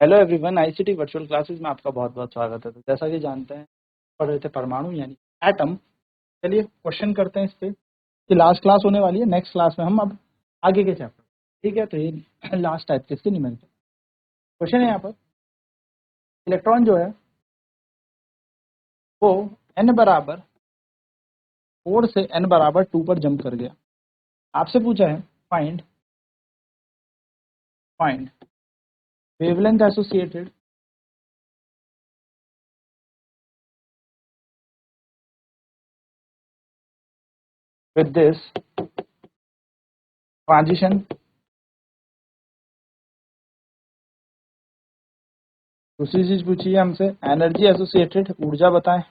Hello everyone, ICT virtual classes में आपका बहुत बहुत स्वागत है। तो जैसा कि जानते हैं, पढ़ रहे थे परमाणु यानी एटम। चलिए क्वेश्चन करते हैं इस पे कि लास्ट क्लास होने वाली है, नेक्स्ट क्लास में हम अब आगे के चैप्टर। ठीक है, तो ये लास्ट टाइप के इसके नहीं मिलते। क्वेश्चन है यहाँ पर, इलेक्ट्रॉन जो है वो n बराबर 4 से n बराबर 2 पर जंप कर गया। आपसे पूछा है find wavelength associated with this transition। दूसरी चीज पूछी है हमसे एनर्जी एसोसिएटेड, ऊर्जा बताएं।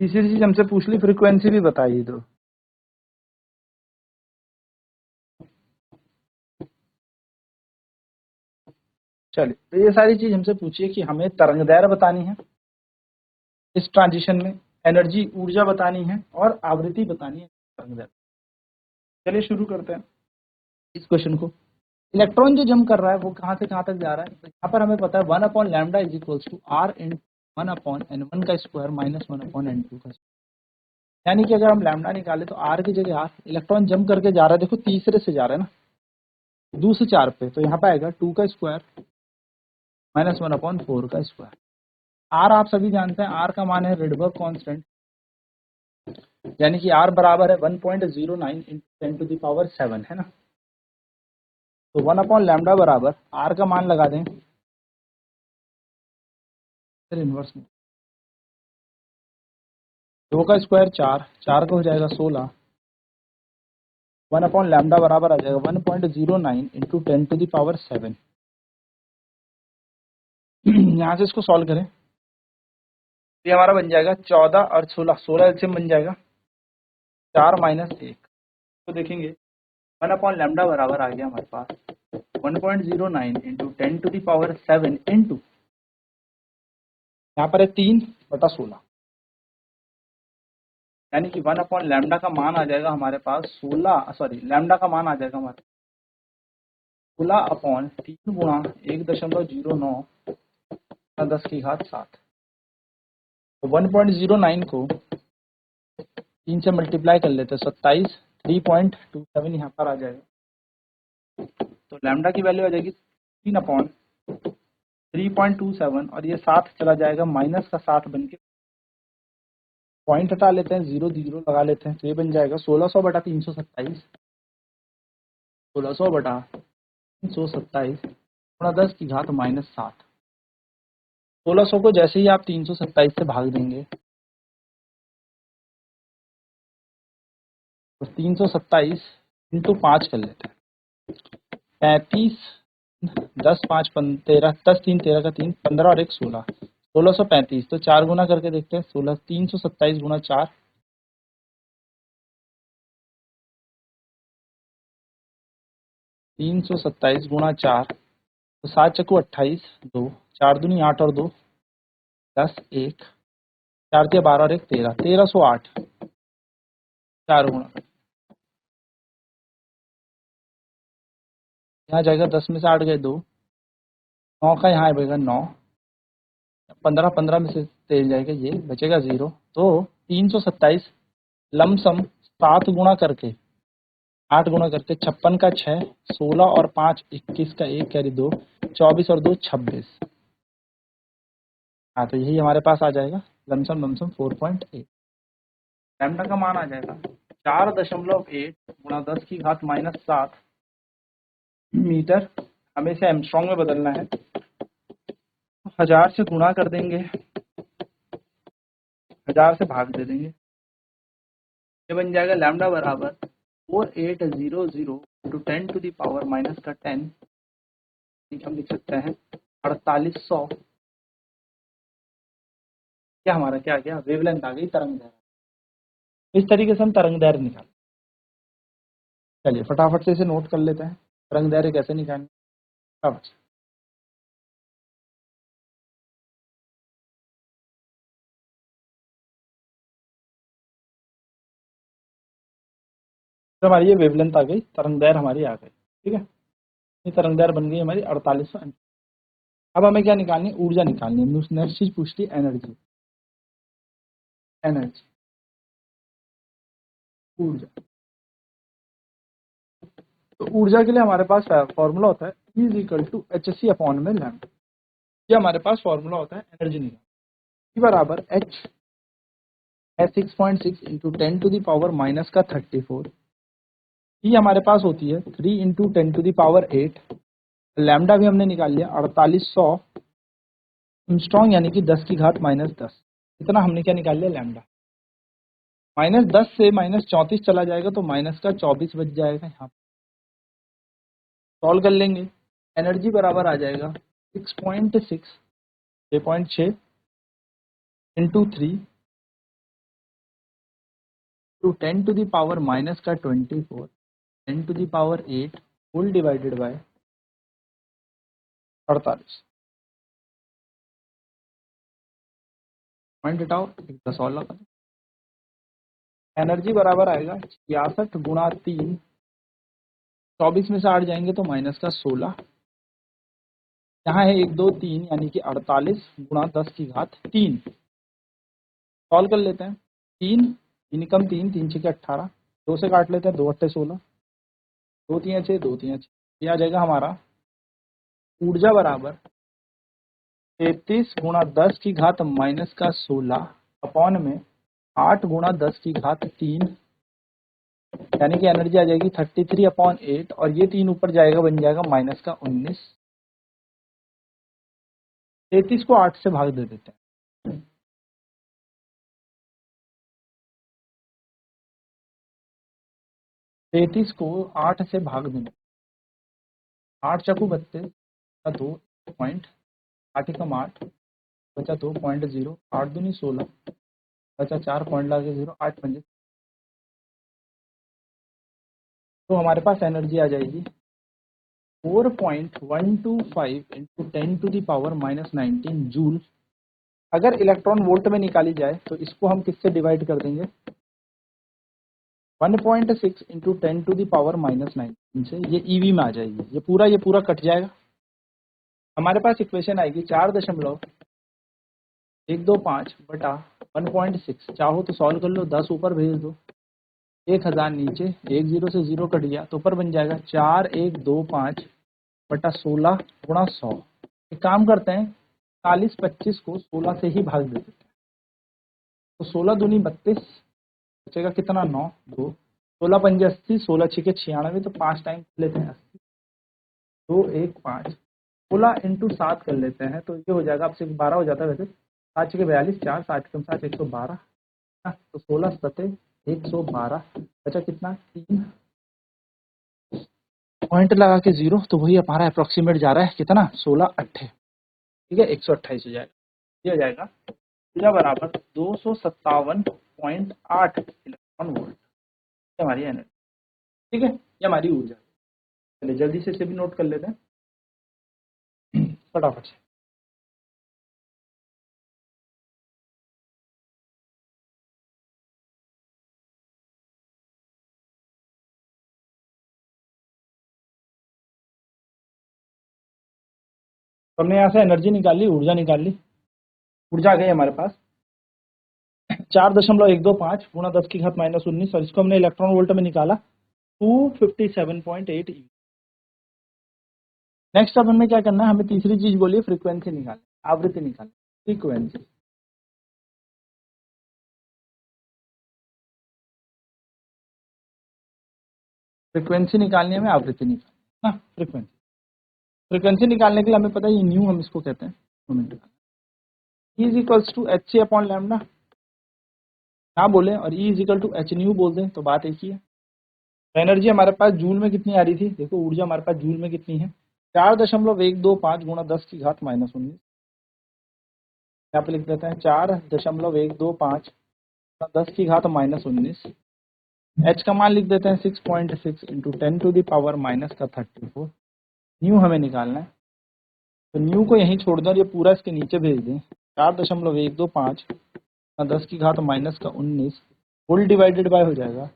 तीसरी चीज हमसे पूछ ली फ्रीक्वेंसी भी बताइए। तो चलिए, तो ये सारी चीज हमसे पूछिए कि हमें तरंगदैर्घ्य बतानी है इस ट्रांजिशन में, एनर्जी ऊर्जा बतानी है और आवृत्ति बतानी है तरंगदैर्घ्य। चलिए शुरू करते हैं इस क्वेश्चन को। इलेक्ट्रॉन जो जंप कर रहा है वो कहाँ से कहाँ तक जा रहा है, तो यहाँ पर हमें पता है 1/λ इज इक्वल्स टू r इन 1/n1 का स्क्वायर माइनस 1/n2 का स्क्वायर। यानी कि अगर हम लैम्डा निकाले तो r की जगह r, इलेक्ट्रॉन जंप करके जा रहा है, देखो तीसरे से जा रहा है ना, 2 से 4 पे, तो यहाँ पे आएगा 2 का स्क्वायर माइनस 1/4 का स्क्वायर। आर आप सभी जानते हैं, आर का मान है रिडबर्ग कांस्टेंट, यानी कि आर बराबर है 1.09 इंटू 10⁻7 है ना। तो 1/λ बराबर आर का मान लगा दें, फिर इनवर्स में 2 का स्क्वायर 4 का हो जाएगा 16, 1/λ बराबर आ जाएगा 1.09 इंटू 10⁻7। यहाँ से इसको सॉल्व करें तो ये हमारा बन जाएगा 14 और 16 एलसीएम बन जाएगा 4 माइनस 1। तो देखेंगे 1/λ बराबर आ गया हमारे पास 1.09 इंटू 10⁻7 इंटू यहाँ पर है 3/16, यानी कि 1/λ का मान आ जाएगा हमारे पास 16, सॉरी लैम्डा का मान आ जाएगा हमारे 16/3 गुणा 1.09 10⁻7। तो 1.09 को 3 से मल्टीप्लाई कर लेते हैं, 27, 3.27 यहाँ पर आ जाएगा। तो लैम्डा की वैल्यू आ जाएगी 3/3.27 और ये 7 चला जाएगा माइनस का 7 बन के, पॉइंट हटा लेते हैं, 0 0 लगा लेते हैं, तो ये बन जाएगा 1600/327, 1600/327 गुणा 10⁻7। 1600 को जैसे ही आप 327 से भाग देंगे तो 327 इंटू 5 कर लेते हैं, 35, 10 5 13, 10 3 13 का 3, 15 और 1 16, 1635। तो 4 गुना करके देखते हैं, 327 गुणा 4, 327 गुणा 4, तो 7 चक्कू 28, 2 4 दूनी 8 और 2 10, 1 4 के 12 और 1 13, 1308। 4 गुणा यहाँ जाएगा, 10 में से 8 गए 2, 9 का यहाँ आएगा 9, 15 15 में से 13 जाएगा, ये बचेगा 0। तो 327 लमसम 7 गुणा करके 8 गुणा करके 56 का 6, 16 और 5 21 का 1 कैरी 2, 24 और 2 26। हाँ, तो यही हमारे पास आ जाएगा लमसम 4.8। लैम्डा का मान आ जाएगा 4.8 गुणा 10⁻7 मीटर। हमें इसे एमस्ट्रॉन्ग में बदलना है, 1000 से गुणा कर देंगे, 1000 से भाग दे देंगे, ये बन जाएगा लैम्डा बराबर 4800 इंटू 10⁻⁻10, हम लिख सकते हैं 4800। क्या हमारा क्या गया, वेवलेंथ आ गई, तरंगदैर्घ्य। इस तरीके से हम तरंगदैर्घ्य निकाल। चलिए फटाफट से इसे नोट कर लेते हैं, तरंगदैर्घ्य कैसे निकालें फटाफट से। तो हमारी ये वेवलेंथ आ गई, तरंग दैर्घ्य हमारी आ गई। ठीक है, ये तरंग दैर्घ्य बन गई हमारी 4800 एम्पीयर। अब हमें क्या निकालनी है, ऊर्जा निकालनी है। नेक्स्ट चीज पूछती है एनर्जी, एनर्जी ऊर्जा। तो ऊर्जा के लिए हमारे पास फॉर्मूला होता है E is equal to HC upon में लैम्डा। ये हमारे पास फॉर्मूला होता है एनर्जी निकालने, बराबर H है 6.6 into 10 to the power minus का 34। ये हमारे पास होती है 3 into 10 to the power 8। Lambda भी हमने निकाल लिया 4800 एंगस्ट्रॉम, यानी कि 10 की घात माइनस 10। इतना हमने क्या निकाल लिया, लैम्डा। माइनस 10 से माइनस 34 चला जाएगा तो माइनस का 24 बच जाएगा। यहाँ सॉल्व कर लेंगे, एनर्जी बराबर आ जाएगा 6.6 into 3 to 10 to the power minus का 24 10 to the power 8 whole divided by 48। Point हटाओ, एक 10 और लगा दो। एनर्जी बराबर आएगा 66 गुणा 3, 24 में से 8 जाएंगे तो माइनस का 16। यहाँ है 1 2 3 यानी कि 48 गुणा 10 की घात 3। सॉल्व कर लेते हैं, 3 इनकम 3 3 6 18, 2 से काट लेते हैं, 2 8 16, 2 3 6 2 3 6। ये आ जाएगा हमारा ऊर्जा बराबर 33 गुणा 10 की घात माइनस का 16 अपॉन में 8 गुणा 10 की घात 3, यानी कि एनर्जी आ जाएगी 33 अपॉन 8, और ये 3 ऊपर जाएगा बन जाएगा माइनस का 19। 33 को 8 से भाग दे देते हैं, 33 को 8 से भाग देंगे, 8 चकू 32 का 2 पॉइंट, 8 एकम 8 बचा 2.0, 8 दूनी 16 बचा 4 पॉइंट लाके 0, 8 पंजे। तो हमारे पास एनर्जी आ जाएगी 4.125 into 10 to the power minus 19 joule. अगर इलेक्ट्रॉन वोल्ट में निकाली जाए तो इसको हम किससे डिवाइड कर देंगे, 1.6 into 10 to the power minus 19 से, ये ईवी में आ जाएगी। ये पूरा कट जाएगा, हमारे पास इक्वेशन आएगी 4.125 बटा 1.6। चाहो तो सॉल्व कर लो, 10 ऊपर भेज दो, 1000 नीचे, 1 0 से 0 कट गया तो ऊपर बन जाएगा 4125 बटा 16 गुणा 100। एक काम करते हैं, 40 25 को 16 से ही भाग दे देते हैं, तो 16 दूनी 32 बचेगा कितना, 9 2, 16 पंजे 80, 16 6 96, तो 5 टाइम लेते हैं 80, 2 1 5, 16 इंटू 7 कर लेते हैं तो ये हो जाएगा, आपसे 12 हो जाता है वैसे, 7 6 42, 4 7 कम 7 112, तो 16 7 112 बचा कितना 3, पॉइंट लगा के 0, तो वही हमारा अप्रोक्सीमेट जा रहा है कितना 16 8, ठीक है 128 हो जाएगा। ये हो जाएगा ऊर्जा बराबर 257.8 इलेक्ट्रॉन वोल्ट, हमारी एनर्जी। ठीक है, ये हमारी ऊर्जा। चलिए जल्दी से इसे भी नोट कर लेते हैं फटाफट से। तो हमने यहाँ से एनर्जी निकाल ली, ऊर्जा निकाल ली। ऊर्जा आ गई हमारे पास 4.125 गुणा 10 की घात माइनस 19, और इसको हमने इलेक्ट्रॉन वोल्ट में निकाला 257.8। नेक्स्ट अब हमें क्या करना है, हमें तीसरी चीज बोलिए फ्रीक्वेंसी निकालनी, आवृत्ति निकालनी, फ्रीक्वेंसी। फ्रीक्वेंसी निकालनी है, हमें आवृत्ति निकालनी है ना। फ्रीक्वेंसी निकालने के लिए हमें पता है ये न्यू हम इसको कहते हैं, E is equals to H C upon lambda ना बोले और E is equal to H nu बोल दें तो बात एक ही है। तो एनर्जी हमारे पास जूल में कितनी आ रही थी, देखो ऊर्जा हमारे पास जूल में कितनी है, 4.125 गुणा 10 की घात माइनस 19। यहाँ पे लिख देते हैं 4.125 10 की घात माइनस 19। एच का मान लिख देते हैं 6.6 into 10 to the power minus का 34। न्यू हमें निकालना है, तो न्यू को यहीं छोड़ दो और ये पूरा इसके नीचे भेज दें, 4.125 10 की घात माइनस का 19 होल डिवाइडेड बाय हो जाएगा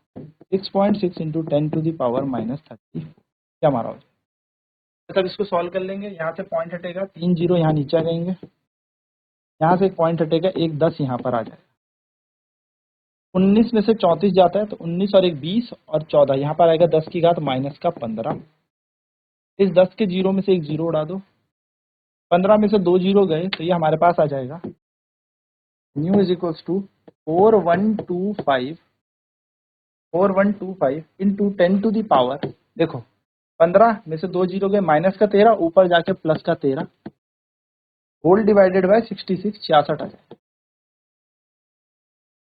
6.6 इंटू 10⁻⁻34 क्या हमारा हो जाएगा। मतलब इसको सॉल्व कर लेंगे, यहाँ से पॉइंट हटेगा, 3 जीरो यहाँ नीचे आ जाएंगे, यहाँ से एक पॉइंट हटेगा, एक 10 यहाँ पर आ जाएगा। 19 में से 34 जाता है तो 19 और एक 20 और 14 यहाँ पर आएगा 10 की घात माइनस का 15। इस 10 के जीरो में से एक जीरो उड़ा दो, 15 में से 2 जीरो गए तो ये हमारे पास आ जाएगा nu is equals to 4125 into 10⁻, देखो 15 में से 2 जीरो गए माइनस का 13, ऊपर जाके प्लस का 13, होल डिवाइडेड बाय 66 66 आ जाएगा।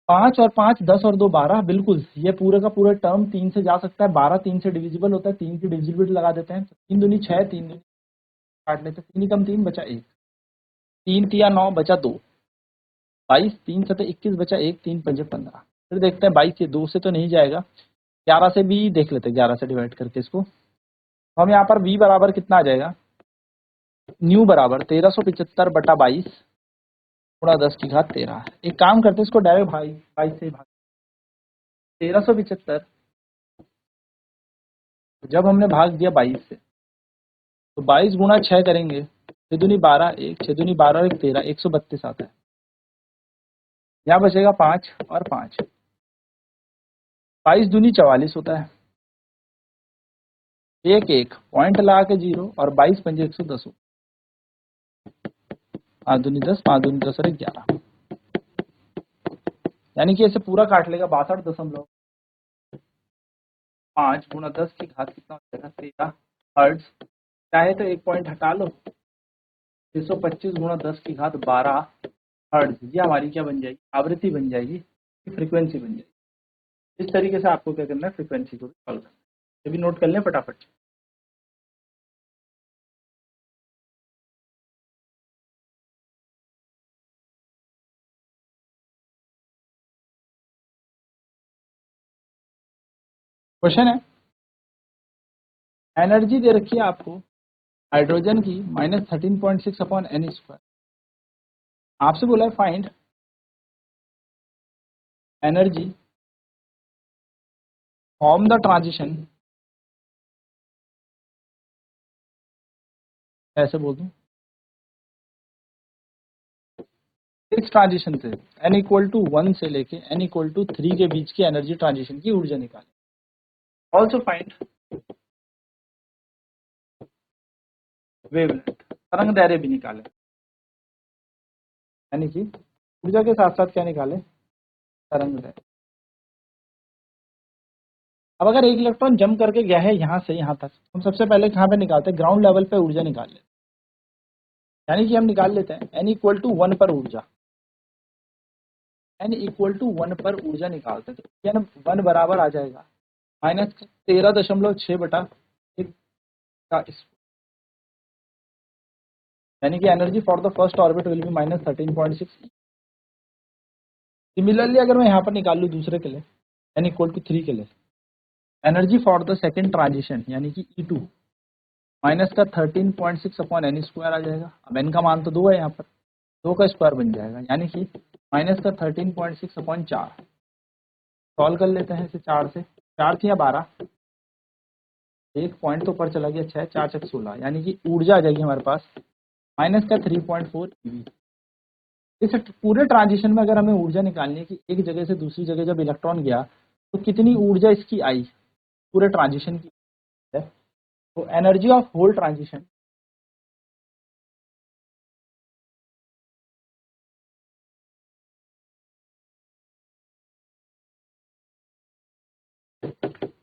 5 और 5 10 और 2 12, बिल्कुल ये पूरे का पूरा टर्म 3 से जा सकता है, 12 3 से डिविजिबल होता है, 3 की डिविजिबिलिटी लगा देते हैं, 3 दूनी 6, 3 दूनी काट लेते हैं, 3 कम 3 बचा 1, 3 तिया 9 बचा 2, 22 3 सते 21 बचा 1, 3 पंजे 15। फिर देखते हैं 22 ये 2 से तो नहीं जाएगा, 11 से भी देख लेते हैं, 11 से डिवाइड करके इसको। हम यहाँ पर v बराबर कितना आ जाएगा, न्यू बराबर 1375 बटा 22 गुणा 10 की घात 13। एक काम करते हैं, इसको डायरेक्ट 22 से भाग, 1375 जब हमने भाग दिया 22 से तो 22 गुणा 6 करेंगे, 6 दूनी 12, 1 6 दूनी 12 और 1 13, 132 आता है। यहाँ बचेगा 5 और 5, 22 दूनी 44 होता है, 1 1 पॉइंट लगा के 0 और 22 पंजे 110 हो, 5 दूनी 10, 5 दूनी 10 और 11, यानी कि ऐसे पूरा काट लेगा 62.5 गुणा 10 की घात कितना हो जाएगा 13 हर्ट्ज। चाहे तो एक पॉइंट हटा लो, 625 गुणा 10 की घात 12 हर्ट्ज, ये हमारी क्या बन जाएगी, आवृत्ति बन जाएगी, फ्रीक्वेंसी बन जाएगी। इस तरीके से आपको क्या करना है, फ्रीक्वेंसी को भी सॉल्व करना है। ये भी नोट कर लें फटाफट। क्वेश्चन है, एनर्जी दे रखी है आपको हाइड्रोजन की -13.6 अपॉन एन स्क्वायर। आपसे बोला है find energy from the transition, ऐसे बोल दूं, इस ट्रांजिशन से n इक्वल टू 1 से लेके n इक्वल टू 3 के बीच की एनर्जी ट्रांजिशन की ऊर्जा निकालें। ऑल्सो फाइंड वेवलेंथ, तरंग दैर्ध्य भी निकालें, यानी कि ऊर्जा के साथ साथ क्या निकालें, तरंग दैर्ध्य। अब अगर एक इलेक्ट्रॉन जंप करके गया है यहाँ से यहाँ तक, हम सबसे पहले कहाँ पे निकालते हैं, ग्राउंड लेवल पे ऊर्जा निकाल लेते हैं, यानी कि हम निकाल लेते हैं n इक्वल टू 1 पर ऊर्जा, n इक्वल टू 1 पर ऊर्जा निकालते हैं तो n 1 बराबर आ जाएगा -13.6 बटा 1 का, यानी कि energy for the first orbit will be -13.6। Similarly अगर मैं यहाँ पर निकाल लूँ दूसरे के लिए n इक्वल टू 3 के लिए, energy for the second transition यानी कि E2 माइनस का 13.6 अपॉन एन स्क्वायर आ जाएगा। अब n का मान तो 2 है, यहाँ पर 2 का स्क्वायर बन जाएगा, यानी कि माइनस का 13.6 अपॉन 4। सॉल्व कर लेते हैं इसे, 4 से 4 थी या 12, एक पॉइंट तो ऊपर चला गया, 6 4 6 16, यानी कि ऊर्जा आ जाएगी हमारे पास माइनस का 3.4 EV। इस पूरे ट्रांजिशन में अगर हमें ऊर्जा निकालनी है कि एक जगह से दूसरी जगह जब इलेक्ट्रॉन गया तो कितनी ऊर्जा इसकी आई पूरे ट्रांजिशन की है, तो एनर्जी ऑफ होल ट्रांजिशन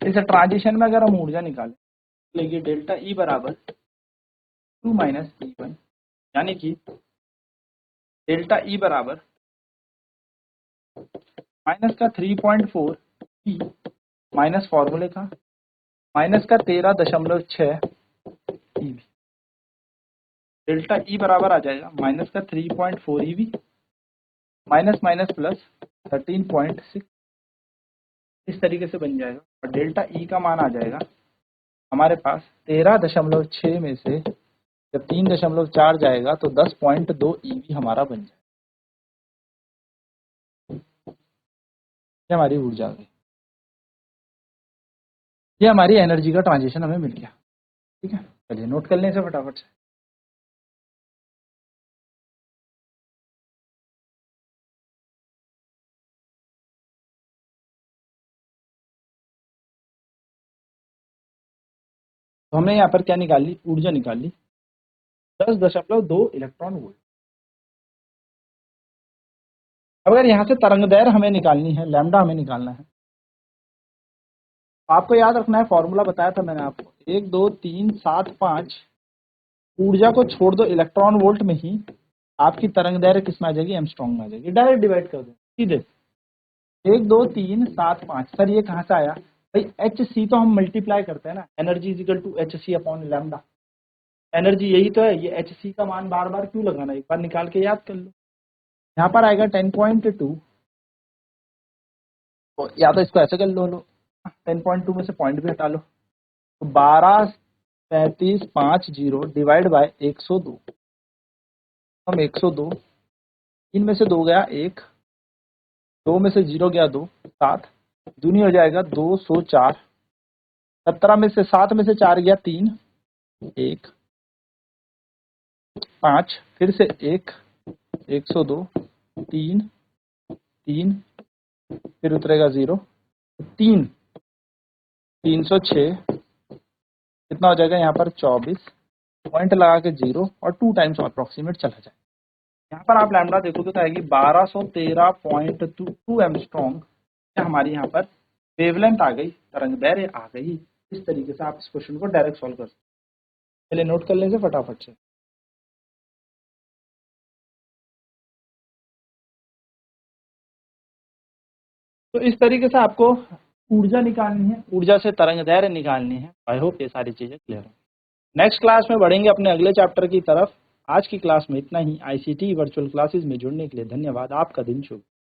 इस ट्रांजिशन में अगर हम ऊर्जा निकालें लेंगे डेल्टा ई बराबर 2 माइनस E1, यानी कि डेल्टा ई बराबर माइनस का 3.4 ई माइनस फॉर्मूले का माइनस का 13.6 EV। डेल्टा ई बराबर आ जाएगा माइनस का 3.4 EV माइनस माइनस प्लस 13.6, इस तरीके से बन जाएगा। और डेल्टा ई का मान आ जाएगा हमारे पास 13.6 में से जब 3.4 जाएगा तो 10.2 EV हमारा बन जाएगा, ये हमारी ऊर्जा है। ये हमारी एनर्जी का ट्रांजिशन हमें मिल गया। ठीक है, चलिए नोट कर लें इसे फटाफट से। तो हमने यहाँ पर क्या निकाल ली, ऊर्जा निकाल ली 10.2 इलेक्ट्रॉन वोल्ट। अब अगर यहाँ से तरंग दैर्घ्य हमें निकालनी है, लैम्डा हमें निकालना है, तो आपको याद रखना है, फॉर्मूला बताया था मैंने आपको, 1 2 3 7 5 ऊर्जा को छोड़ दो इलेक्ट्रॉन वोल्ट में ही, आपकी तरंग दैर्घ्य किस में आ जाएगी, एंगस्ट्रॉम में आ जाएगी। डायरेक्ट डिवाइड कर दो सीधे, 1 2 3 7 5। सर ये कहाँ से आया भाई, एच सी तो हम मल्टीप्लाई करते हैं ना, energy is equal to H C upon lambda, energy यही तो है। ये एच सी का मान बार बार क्यों लगाना, एक बार निकाल के याद कर लो। यहाँ पर आएगा 10.2, तो या तो इसको ऐसे कर लो 10.2 में से पॉइंट भी हटा लो, तो 12.3350 डिवाइड बाय 102, हम 102, 3 में से 2 गया 1, 2 में से 0 गया 2, 7 दूनी हो जाएगा 204, 17 में से 7 में से 4 गया 3, 1 5, फिर से 1, 102, 3 3, फिर उतरेगा 0, 3, 306, कितना हो जाएगा यहाँ पर 24, पॉइंट लगा के 0 और 2 टाइम्स अप्रोक्सीमेट चला जाए। यहाँ पर आप लैम्डा देखोगे तो आएगी 1213.2 एंगस्ट्रॉम। हमारी यहाँ पर वेवलेंथ आ गई, तरंग दैर्घ्य आ गई। इस तरीके से आप इस क्वेश्चन को डायरेक्ट सॉल्व कर सकते हैं। चलिए नोट कर लेंगे फटाफट से। तो इस तरीके से आपको ऊर्जा निकालनी है, ऊर्जा से तरंग दैर्घ्य निकालनी है। आई होप ये सारी चीजें क्लियर है। नेक्स्ट क्लास में बढ़ेंगे अपने अगले चैप्टर की तरफ। आज की क्लास में इतना ही। आईसीटी वर्चुअल क्लासेस में जुड़ने के लिए धन्यवाद। आपका दिन शुभ।